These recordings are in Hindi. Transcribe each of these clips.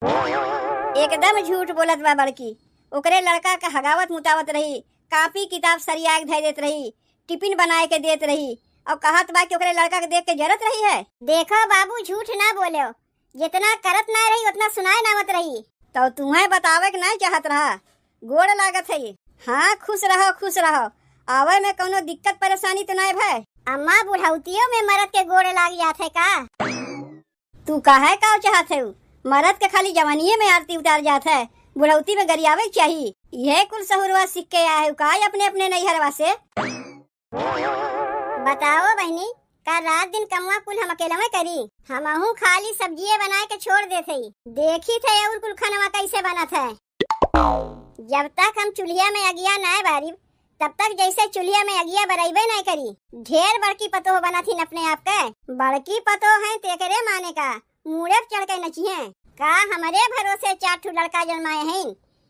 एकदम झूठ बोलत बा बड़की। ओकरे लड़का का हगावत मुतावत रही, कापी किताब सरिया के धै देत रही, टिफिन बनाए के देत रही और कहत बा कि ओकरे लड़का के देख के जरत रही है। देखो बाबू झूठ ना बोलो, जितना करत ना रही उतना सुनाए ना मत रही। तो तुम्हें बतावे के नहीं चाहत रहा, गोड़ लागत है। हाँ खुश रहो खुश रहो, आवे में कोनो दिक्कत परेशानी तो नहीं भाई। अम्मा बुढ़ाउतियों में मरद के गोड़ लाग जात है का? तू काहे का चाहत है? मरद के खाली जवानीये में आरती उतार जात है, बुढ़ौती में गरियावे चाहिए। यह कुल सहुरवा सीख के आया है का अपने अपने नैहरवा से? बताओ बहनी, का रात दिन कमुआ कुल हम अकेला में करी? हमहू खाली सब्जिये बनाए के छोड़ देते ही देखी थे और कुल खाना कैसे बना था। जब तक हम चूल्हा में अगिया नहीं बारी तब तक जैसे चूल्हा में अगिया बराइबे नहीं करी। ढेर बड़की पतो बना थी अपने आप के, बड़की पतो है तेकरे माने का मुड़े चढ़ के नची है का? हमारे भरोसे 4 लड़का जन्माए हैं,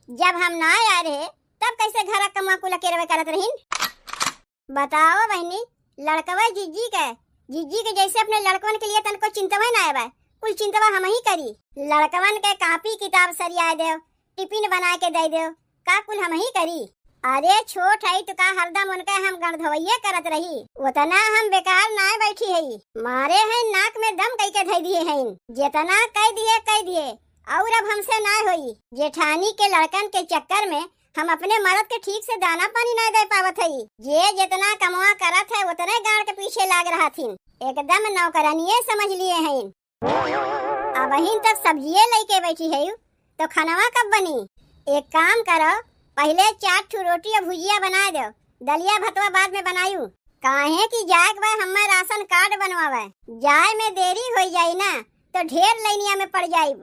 जब हम ना आ रहे तब कैसे घर कमा कुल अकेले करत रहीन? बताओ बहनी, लड़कवा जीजी के जैसे अपने लड़कवन के लिए तनको चिंतवा ना आवे, कुल चिंतवा हम ही करी। लड़कवन के कापी किताब सरिया दे, टिफिन बना के दे दे, का कुल हम ही करी? अरे छोट है तो का हरदम उनके हम गंधवैये करत रही, उतना हम बेकार ना बैठी है, मारे हैं नाक में दम कई के धई दिए हैं। जितना कह दिए और अब हमसे ना होई। जेठानी के लड़कन के चक्कर में हम अपने मर्द के ठीक से दाना पानी नहीं दे पावत है। जे जितना कमवा करत है उतने गाड़ के पीछे लाग रहा थी, एकदम नौकरानिये समझ लिए हैं। अब अहिन तक सब्जिये लेके बैठी है तो खानवा कब बनी? एक काम करो, पहले 4 रोटी और भुजिया बना दो, दलिया भतवा बाद में बनायू। काहे की जाए के बाद हमें राशन कार्ड बनवावे, जाए में देरी हो जाई ना तो ढेर लाइनिया में पड़ जाई।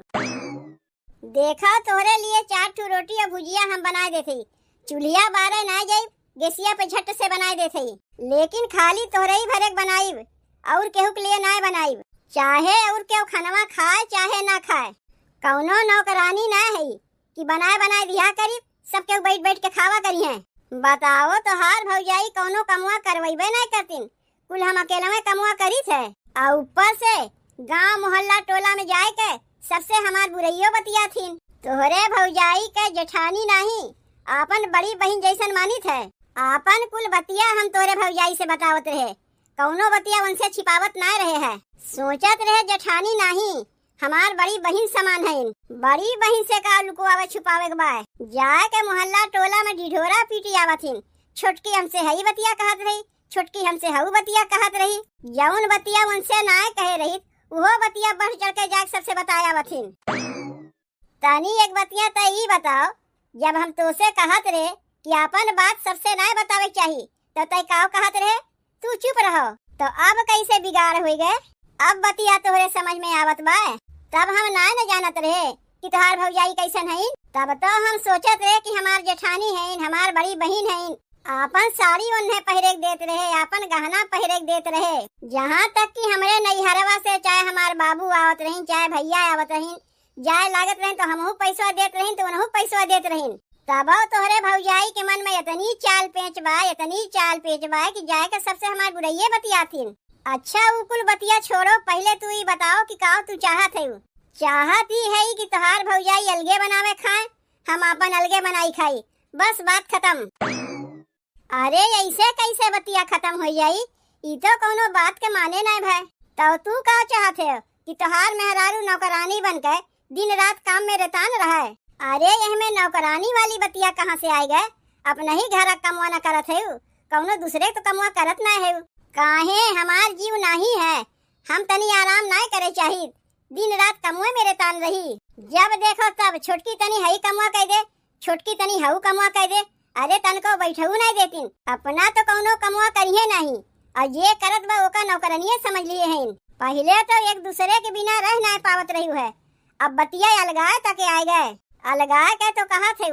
देखा तोहरे लिए 4 रोटी और भुजिया हम बना देते, चूल्हा बारे ना जाई, गैसिया पे झट से बना देते, लेकिन खाली तोहरे ही भरे बनाई और केहू के लिए ना बनाई। चाहे और केहू खानवा खाए चाहे ना खाए, कौनो नौकरानी ना है कि बनाए दिया करी, सब केहू बैठ बैठ के खावा करी है। बताओ तो हार भौजाई कौनो कमुआ करवाइबे नहीं करतीन, कुल हम अकेला में कमुआ करी थे। और ऊपर से गांव मोहल्ला टोला में जाए के सबसे हमार बुराइयों बतिया थीन। तोहरे भौजाई के जेठानी नहीं, आपन बड़ी बहन जैसन मानी थे। आपन कुल बतिया हम तोरे भौजाई से बतावत रहे, कौनो बतिया उनसे छिपावत ना रहे है। सोचत रहे जेठानी नहीं, हमार बड़ी बहन समान है, बड़ी बहन से का लुकवावे छुपावे के बाय जाए के मोहल्ला टोला में ढिढोरा पीटी आवथिन। छोटकी हमसे हई बतिया कहत रही, छोटकी हमसे हऊ बतिया कहत रही, जौन बतिया उनसे ना कहे रही वो बतिया बढ़ चढ़ के जाके सबसे बताया आवथिन। तनी एक बतिया त ई बताओ, जब हम तोसे कहत रहे कि अपन बात सबसे ना बतावे चाहिए तो तय काव कहत रहे तू चुप रहो, तो अब कैसे बिगाड़ हुई गए? अब बतिया तोहरे समझ में आवत बा। तब हम ना जानत रहे कि तोहार भौजाई कैसन है, तब तो हम सोचत रहे कि हमार जेठानी है, हमार बड़ी बहन है, आपन साड़ी उन्हें पहरे देत रहे, आपन गहना पहरे देत रहे। जहाँ तक कि हमरे नैहरवा से चाहे हमार बाबू आवत रही, चाहे भैया आवत रही, जाए लागत रही तो हमहू पैसा देत रही तो उनहू पैसा देत रही। तब तोहरे भौजाई के मन में इतनी चाल पेच बा कि जाए के सबसे हमार बुराइये बतियाथिन। अच्छा वो कुल बतिया छोड़ो, पहले तू ही बताओ कि का तू चाहत है? चाहत ही है कि तोहार भौजाई अलगे बनावे खाए, हम अपन अलगे बनाई खाई, बस बात खत्म। अरे ऐसे कैसे बतिया खत्म हो जाई? ई तो कोनो बात के माने नहीं भाई। तो तू का चाहत है कि तोहार मेहरारू नौकरानी बनकर दिन रात काम में रेतान रहे? अरे यह में नौकरानी वाली बतिया कहाँ से आई गए? अपना ही घर कमवा न करत है, कौनो दूसरे तो कमवा करत ना है। काहे हमार जीव नहीं है, हम तनी आराम ना करे चाहिए, दिन रात कमुए मेरे तान रही। जब देखो तब छोटकी तनी हई कमुआ कह दे, छोटकी तनी हऊ कमुआ कह दे। अरे तन को बैठऊ नहीं देतीन, अपना तो कौनो कमुआ करिए नहीं, और ये करत बा ओका नौकरानिये समझ लिए हैं। पहले तो एक दूसरे के बिना रह नहीं पावत रही है, अब बतिया अलगाए तक आए गए। अलगाए के तो कहा थे,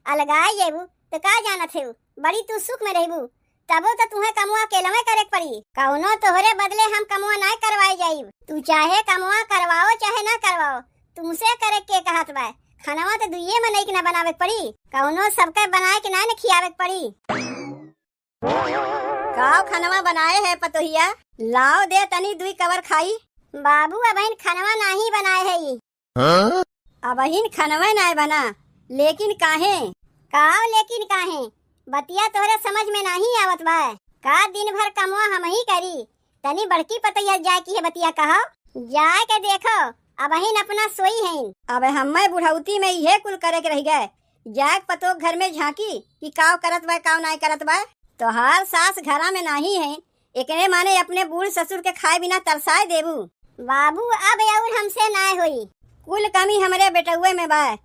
अलगाए जेबू तो का जाना थे, बड़ी तू सुख में रहबू, तबो तो तुम्हें कमुआ अकेला में करे पड़ी। कौनो तोहरे बदले हम कमुआ ना करवाए जाई, तू चाहे कमुआ करवाओ चाहे ना करवाओ, तुमसे करे के कहत बा। खाना तो दुइये में नहीं बनावे पड़ी, कौनो सबके बनाए के ना खियावे पड़ी। काव खानवा बनाए है पतोहिया, लाओ दे तनी दुई कवर खाई। बाबू अब खानवा नहीं बनाए है। अबहिन खनवा नाय बना, लेकिन काहे? काव लेकिन काहे? बतिया तोहरे समझ में नहीं आवत बा। का दिन भर कमवा हम ही करी, तनी बड़की पतैया जाए की है बतिया कहो। जाए के देखो अबहिन अपना सोई है। अब हमें बुढ़ौती में यह कुल करे के रह गए, जाग पतो घर में झांकी कि काव करत बा काव नाय करत बा। तो हर सास घरा में नहीं है, एकने माने अपने बूढ़ ससुर के खाए बिना तरसाए देबू। बाबू अब और हमसे नाय होई। कुल कमी हमारे बेटुए में बा,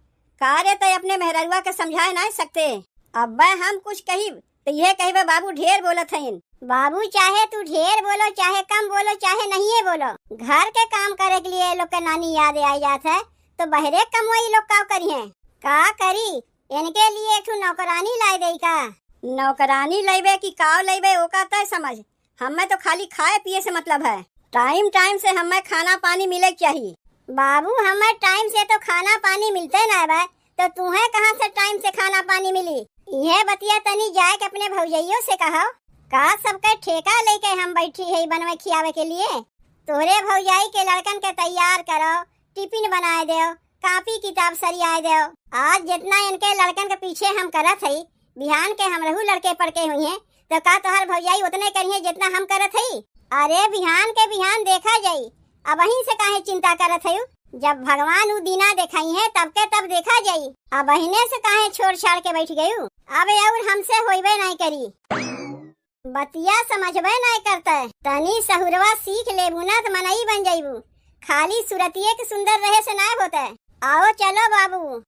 कार्य तो अपने मेहरुआ के समझाए नहीं सकते। अब हम कुछ कही तो यह कही बाबू ढेर बोलत हईन। बाबू चाहे तू ढेर बोलो चाहे कम बोलो चाहे नहीं बोलो, घर के काम करे के लिए लोग के नानी याद आ जात है, तो बहरे कमवाई लोग का करी है। का करी इनके लिए एक नौकरानी लाई दे का। नौकरानी लेबे कि काव लेबे ओका तय समझ, हमें तो खाली खाए पिए से मतलब है। टाइम टाइम से हमें खाना पानी मिले चाहिए। बाबू हमें टाइम से तो खाना पानी मिलते ना बा, तो तुम्हें कहाँ से टाइम से खाना पानी मिली? यह बतिया तनी जाए के अपने भौजाइयों से कहो। का सबके ठेका लेके हम बैठी है बनवे खियावे के लिए? तोरे भौजाई के लड़कन के तैयार करो, टिफिन बनाए दो, कापी किताब सरियाए दो। आज जितना इनके लड़कन के पीछे हम करत है, बिहान के हम रहू लड़के पड़के हुई हैं, तो का तोहर भौजाई उतने करिए जितना हम करत है? अरे बिहान के बिहान देखा जाई, अब वहीं से काहे चिंता करत है? जब भगवान उ दीना दिखाई है तब के तब देखा जाई। अब बहिने से काहे छोड़ छाड़ के बैठ गई? अब और हमसे होइबे नहीं करी, बतिया समझबे नहीं करते। तनी सहुरवा सीख लेबू ना तो मनई बन जाइबू। खाली सूरतिये के सुंदर रहे से ना होते। आओ चलो बाबू।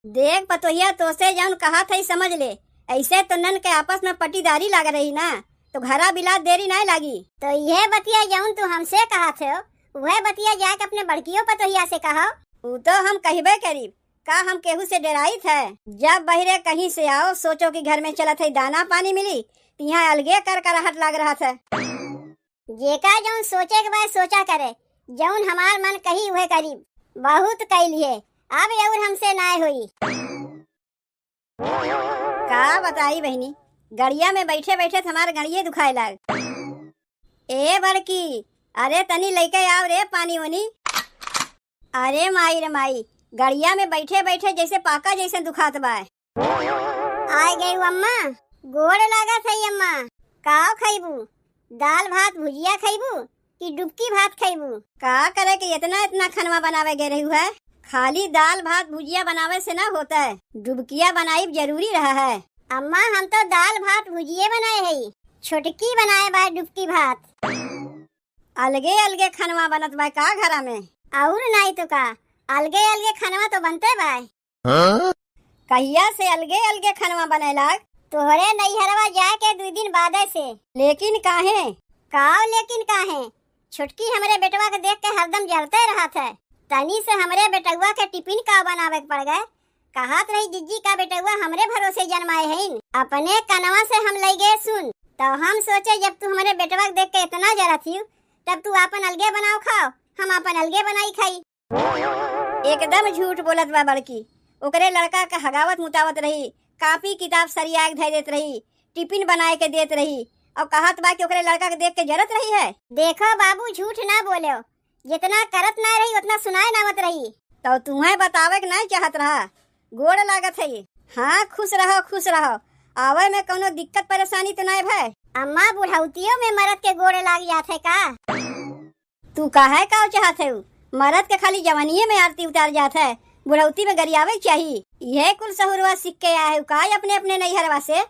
देख पतोहिया तो से जौन कहा था समझ ले, ऐसे तो नन के आपस में पटीदारी लग रही ना, तो घरा बिलात देरी नहीं लगी। तो यह बतिया जौन तू हमसे कहा थे वह बतिया जाके अपने बड़कियों पतोहिया से कहो। वो तो हम कहबे करीब, का हम केहू से डराई थे? जब बहरे कहीं से आओ सोचो कि घर में चलत है दाना पानी मिली, यहाँ अलगे कर हट लग रहा था। जेका जौन सोचे के बाद सोचा करे, जौन हमार मन कही हुए करीब बहुत कैली है, अब और हमसे ना हुई। का बताई बहनी, गड़िया में बैठे बैठे हमारे गड़िए दुखाए लग। ए बड़की, अरे तनी लेके आओ रे पानी वनी। अरे माई रे माई, गड़िया में बैठे बैठे जैसे पाका जैसे दुखात बा। आए गई अम्मा, गोड़ लागत है अम्मा। काव खाइबू, दाल भात भुजिया खाइबू कि डुबकी भात खाइबू? का करे कि इतना इतना खनवा बनावे गए रही है? खाली दाल भात भुजिया बनावे से ना होता है, डुबकिया बनाई जरूरी रहा है। अम्मा हम तो दाल भात भुजिया बनाए है, छोटकी बनाए बा डुबकी भात। अलगे अलगे खनवा बनत बा का घरा में? और नहीं तो का, अलगे अलगे खनवा तो बनते बा। कहिया से अलगे अलगे खनवा बने लाग? तोहरे नैहरवा जाए के 2 दिन बाद से। लेकिन काहे? काव लेकिन काहे? छुटकी हमरे बेटवा के देख के हरदम जलते रहा था। तनी से हमरे बेटवा के टिफिन का बनावे पड़ गए। कहत रही जिज्जी का बेटवा हमरे भरोसे जन्माए हैं, अपने कनवा से हम ले गए सुन। तो हम सोचे जब तू हमारे बेटवा के देख के इतना जरा थी, तब तू अपन अलगे बनाओ खाओ, हम अपन अलगे बनाई खाई। एकदम झूठ बोलत बा बड़की। ओकरे लड़का के हगावत मुतावत रही, कापी किताब सरिया के धै देत रही, टिफिन बनाए के देत रही, और कहत बा कि ओकरे लड़का के देख के जरत रही है। देखो बाबू झूठ ना बोले, जितना करत ना रही उतना सुनाए ना मत रही। तो तुम्हें बतावे के नहीं चाहत रहा, गोड़ लागत है। हाँ खुश रहो खुश रहो, आवे में कोनो दिक्कत परेशानी तो नहीं भाई? अम्मा बुढ़ौतियों में मरद के गोड़ लाग जाते का? तू काहे का चाहत है? मरद के खाली जवानीये में आरती उतार जात है, बुढ़ौती में गरियावे चाहिए। यह कुल सहुरवा सीख के आया है का अपने अपने नैहरवा से?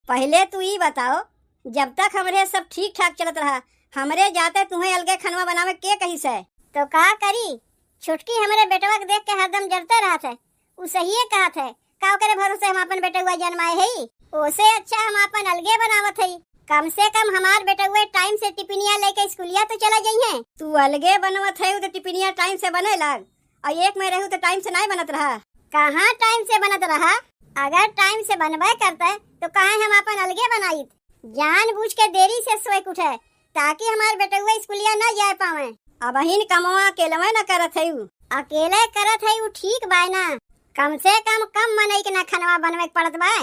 पहले तू ये बताओ, जब तक हमरे सब ठीक ठाक चलत रहा, हमरे जाते तुम्हें अलगे खनवा बनावे के कही से? तो का करी? छुटकी हमारे बेटवा के देख के हरदम जलते रहा थे, उ सही कहा थे। का करे भरोसे हम अपन बेटवा जन्माए है, ओसे अच्छा हम अपन अलगे बनावत है। कम से कम हमार बेटवा टाइम से टिफिनिया लेके स्कूलिया तो चला जाइए। तू अलगे बनवत है तो टिफिनिया टाइम से बने लाग, और एक में रहू तो टाइम से नहीं बनत रहा। कहाँ टाइम से बनत रहा? अगर टाइम से बनवा करते तो कहा हम अपन अलगे बनाई। जान बूझ के देरी से सोए उठे ताकि हमारे बेटवा स्कूलिया न जा पावे। अब हिन कमवा अकेले न करत है, अकेले करत है ठीक बाय ना, कम से कम मनई के ना खनवा बनवे पड़त बा।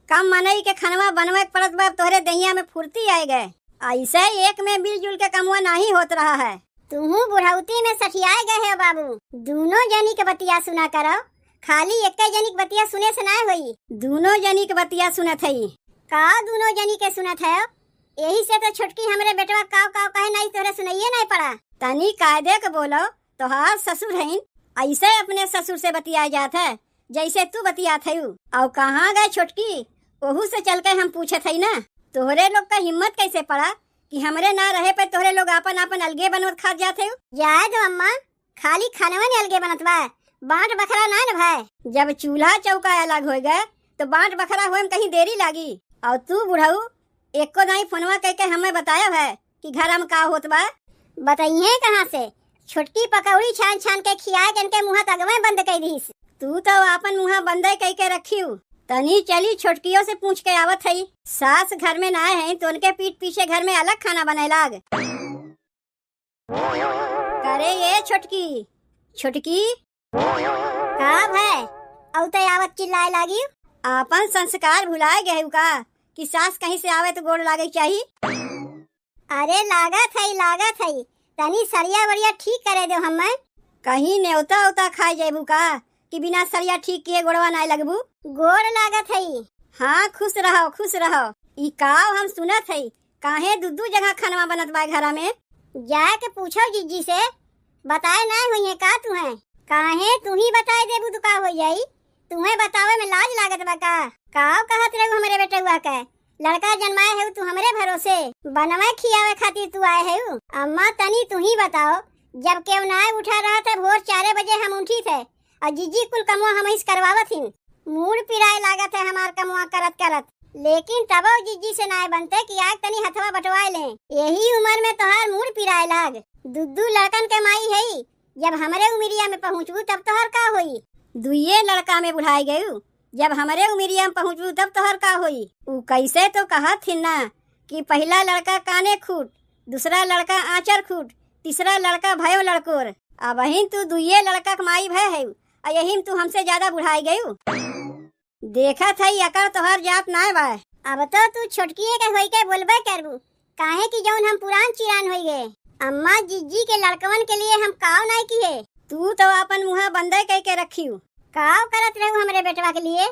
कम मनई के खनवा बनवे पड़त बा, तोहरे दहिया में फुर्ती आए गए। ऐसे एक में मिलजुल के कमवा नहीं होत रहा है। तुहू बुढ़ौती में सठियाए गए है बाबू। दोनों जनी के बतिया सुना करो, खाली एक जनी के बतिया सुने से ना होई। दोनों जनी के बतिया सुनत हई। का दोनों जनी के सुनत है? यही से तो छोटकी हमरे बेटवा काव काव कहे नहीं, तोरे सुनाइए नहीं पड़ा। तनी कायदे के बोलो, तोहार ससुर है, ऐसे अपने ससुर से बतिया जात है जैसे तू बतियात है। और कहाँ गए छोटकी, ओहू से चल के हम पूछत है ना। तोहरे लोग का हिम्मत कैसे पड़ा कि हमरे ना रहे पे तोहरे लोग अपन अपन अलगे बनवत खा जाते हो। जाए दो अम्मा, खाली खानवा ने अलगे बनत बा, बांट बखरा ना न भाई। जब चूल्हा चौका अलग हो गए तो बांट बखरा होए में कहीं देरी लागी। और तू बुढ़ऊ एको नहीं फोनवा कह के हमें बताया है कि घर में का होत बा। बताइए कहाँ से? छोटकी पकौड़ी छान छान के खियाए के इनके मुँह तगवे बंद कर दीस। तू तो अपन मुँह बंद कह के रखी। तनी चली छोटकियों से पूछ के आवत है। सास घर में ना है तो उनके पीठ पीछे घर में अलग खाना बनाए लाग। करे ये छोटकी, छोटकी का भाई औते आवत चिल्लाए लागी। अपन संस्कार भुलाए गए का कि सास कहीं से आवे तो गोड़ लागे चाहिए। अरे लागत है, तनी सरिया वरिया ठीक करे दो। हम कहीं न्योता उता खाए जेबू का कि बिना सरिया ठीक किए गोड़वा ना लगबू। गोड़ लागत है। हाँ खुश रहो खुश रहो। ई काव हम सुनत है काहे दुदू जगह खानवा बनत बा घरा में। जाके पूछो जीजी से, बताए ना हुई है का तुम्हें? काहे तू ही बताए देबू तो का हो जाई? तुम्हें बतावे में लाज लागत बा का? काव कहत रहे हमरे बेटे हुआ के लड़का जन्माए है तू हमरे भरोसे बनवा खियावे खातिर तू आए है। अम्मा तनी तू ही बताओ, जब केव ना उठा रहा था भोर 4 बजे हम उठी थे और जीजी कुल कमुआ हम इस करवावत थी। मूड पिराए लागत है हमार कमुआ करत करत, लेकिन तब जीजी से ना बनते कि आग तनी हथवा बटवाए ले। यही उम्र में तोहार मूड पिराए लाग। दुद्दू लड़कन के माई है, जब हमारे उमिरिया में पहुँचबू तब तोहर का होई? दुइये लड़का में बुढ़ाई गयू, जब हमारे उमिरिया में पहुँचबू तब तोहर का होई? उ कैसे तो कहा थी ना कि पहला लड़का काने खूट, दूसरा लड़का आंचर खूट, तीसरा लड़का भयो लड़कोर। अब अहिन तू दुइये लड़का के माई भय है और यही तू हमसे ज्यादा बुढ़ाई गयू। देखा था अकर तोहर जात ना बा। अब तो तू छोटकी के होई के बोलबे करबू, काहे कि जौन हम पुरान चिरान होई गए। अम्मा जीजी के लड़कवन के लिए हम काव नहीं किए। तू तो अपन मुँह बंदे कह के रखी। काव करत रहू हमरे बेटवा के लिए,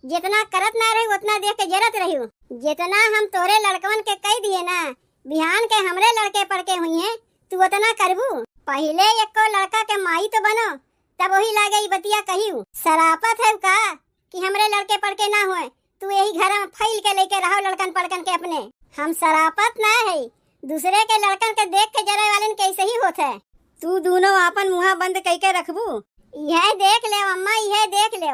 जितना करत ना रही उतना देख के जरत रहू। जितना हम तोरे लड़कवन के कह दिए ना बिहान के हमरे लड़के पड़के हुई है, तू उतना करबू। पहले एको लड़का के माई तो बनो, तब वही लागे बतिया कहियो। सरापत है का कि हमरे लड़के पड़के ना हुए, तू यही घर में फैल के लेके रहो लड़कन पड़कन के अपने। हम सरापत ना है, दूसरे के लड़कन के देख के जरे वालन कैसे ही होते है। तू दोनों अपन मुँह बंद कह के रखबू। यह देख ले अम्मा, यह देख ले,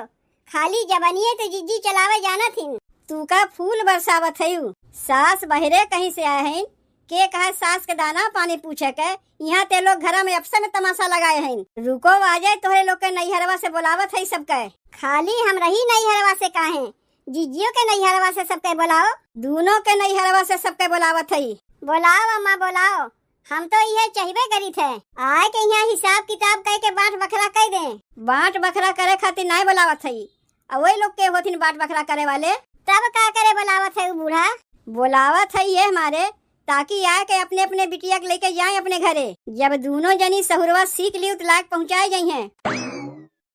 खाली जबनिए तो जीजी चलावे जाना थी। तू का फूल बरसावत है। सास बहरे कहीं से आए हैं के कहा सास के दाना पानी पूछे के, यहाँ ते लोग घर में अफसर में तमाशा लगाए हैं। रुको आ जाए तोहरे लोग के नैहरवा से बुलावत है सबके। खाली हम रही नैहरवा से काहे, जीजियो के नैहरवा से सबके बुलाओ। दोनों के नैहरवा से सबके बुलावत है। बुलाओ अम्मा बुलाओ, हम तो यह चाहिए करी थे आए के यहाँ हिसाब किताब कह के बांट बखरा कह दे। बांट बखरा करे खातिर नहीं बुलावत है, और वही लोग के होथिन बांट बखरा करे वाले। तब का करे बुलावत है बूढ़ा? बुलावत है ये हमारे ताकि आए के अपने अपने बिटिया के लेके जाए अपने घरे। जब दोनों जनी सहुरवा सीख ली तो लाग पहुँचाए गई है।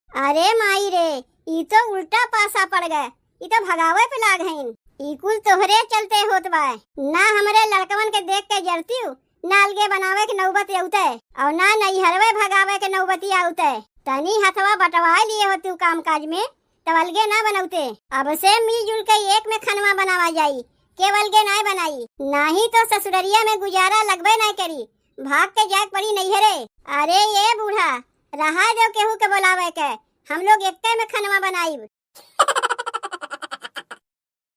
अरे माई रे, ये तो उल्टा पासा पड़ गए, ये तो भगावे पे लाग है। ई कुल तोहरे चलते होत बा ना, हमरे लड़कवन के देख के जरती हूँ ना अलगे बनावे के नौबत आउते और ना नैहरवे भगावे के नौबती आउते। तनी हथवा बटवा लिए होती काम काज में तब अलगे ना बनौते। अब से मिलजुल के एक में खनवा बनावा जाई, केवल के नहीं बनाई, नहीं तो ससुररिया में गुजारा लगबे नहीं करी, भाग के जाग पड़ी नैहरे। अरे ये बूढ़ा रहा जो केहू के बुलावे के, हम लोग एक में खनवा बनाई।